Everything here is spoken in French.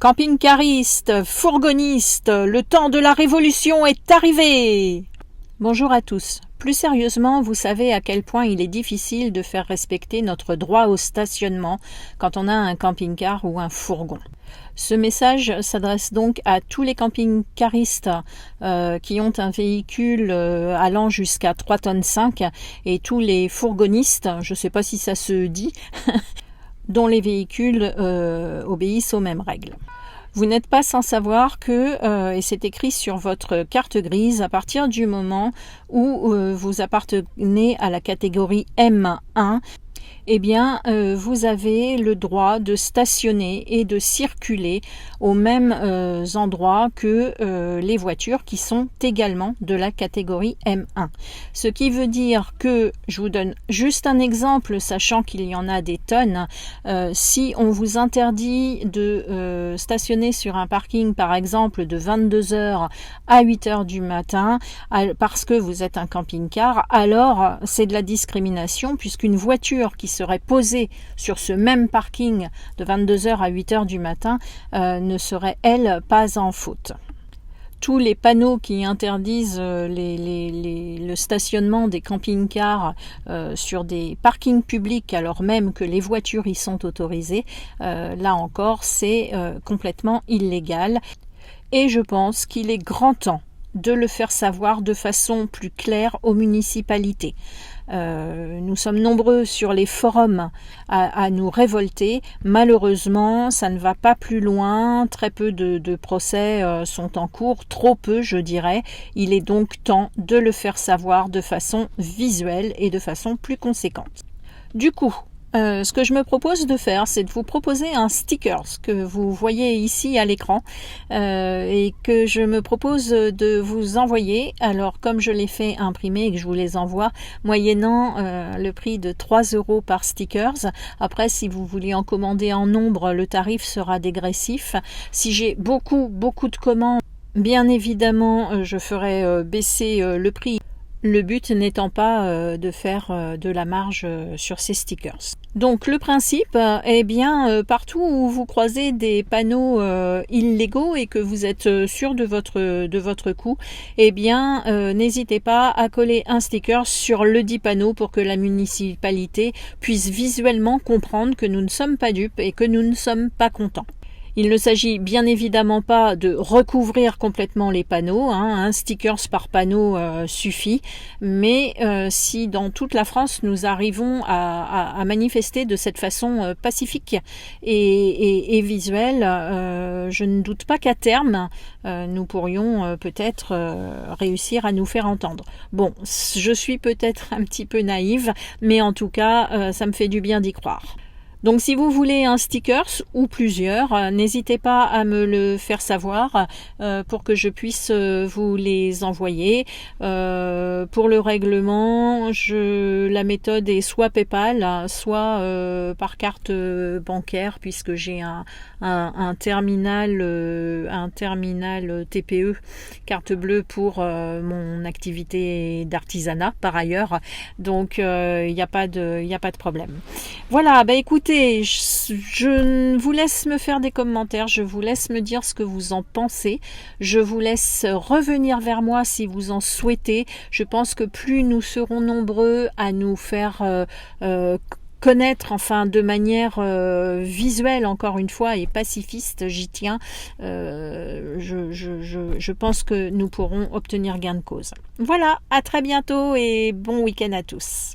Camping-cariste, fourgoniste, le temps de la révolution est arrivé! Bonjour à tous. Plus sérieusement, vous savez à quel point il est difficile de faire respecter notre droit au stationnement quand on a un camping-car ou un fourgon. Ce message s'adresse donc à tous les camping-caristes qui ont un véhicule allant jusqu'à 3,5 tonnes et tous les fourgonnistes, je ne sais pas si ça se dit, dont les véhicules obéissent aux mêmes règles. Vous n'êtes pas sans savoir que, et c'est écrit sur votre carte grise, à partir du moment où vous appartenez à la catégorie M1, eh bien, vous avez le droit de stationner et de circuler aux mêmes endroits que les voitures qui sont également de la catégorie M1. Ce qui veut dire que, je vous donne juste un exemple, sachant qu'il y en a des tonnes, si on vous interdit de stationner sur un parking, par exemple, de 22h à 8h du matin, parce que vous êtes un camping-car, alors c'est de la discrimination, puisqu'une voiture qui serait posée sur ce même parking de 22h à 8h du matin ne serait, elle, pas en faute. Tous les panneaux qui interdisent le stationnement des camping-cars sur des parkings publics alors même que les voitures y sont autorisées, là encore c'est complètement illégal et je pense qu'il est grand temps de le faire savoir de façon plus claire aux municipalités. Nous sommes nombreux sur les forums à nous révolter. Malheureusement, ça ne va pas plus loin. Très peu de procès sont en cours, trop peu je dirais. Il est donc temps de le faire savoir de façon visuelle et de façon plus conséquente. Du coup, ce que je me propose de faire, c'est de vous proposer un sticker que vous voyez ici à l'écran et que je me propose de vous envoyer. Alors, comme je l'ai fait imprimer et que je vous les envoie, moyennant le prix de 3 € par stickers. Après, si vous voulez en commander en nombre, le tarif sera dégressif. Si j'ai beaucoup de commandes, bien évidemment, je ferai baisser le prix. Le but n'étant pas de faire de la marge sur ces stickers. Donc le principe, partout où vous croisez des panneaux illégaux et que vous êtes sûr de votre coût, n'hésitez pas à coller un sticker sur le dit panneau pour que la municipalité puisse visuellement comprendre que nous ne sommes pas dupes et que nous ne sommes pas contents. Il ne s'agit bien évidemment pas de recouvrir complètement les panneaux, un sticker par panneau suffit, mais si dans toute la France nous arrivons à manifester de cette façon pacifique et visuelle, je ne doute pas qu'à terme, nous pourrions peut-être réussir à nous faire entendre. Bon, je suis peut-être un petit peu naïve, mais en tout cas, ça me fait du bien d'y croire. Donc si vous voulez un sticker ou plusieurs, n'hésitez pas à me le faire savoir pour que je puisse vous les envoyer. Pour le règlement, la méthode est soit PayPal, soit par carte bancaire puisque j'ai un terminal TPE, carte bleue pour mon activité d'artisanat par ailleurs. Donc il n'y a pas de problème. Voilà, écoutez, je vous laisse me faire des commentaires, je vous laisse me dire ce que vous en pensez, je vous laisse revenir vers moi si vous en souhaitez. Je pense que plus nous serons nombreux à nous faire connaître, de manière visuelle encore une fois et pacifiste, j'y tiens, je pense que nous pourrons obtenir gain de cause. Voilà, à très bientôt et bon week-end à tous.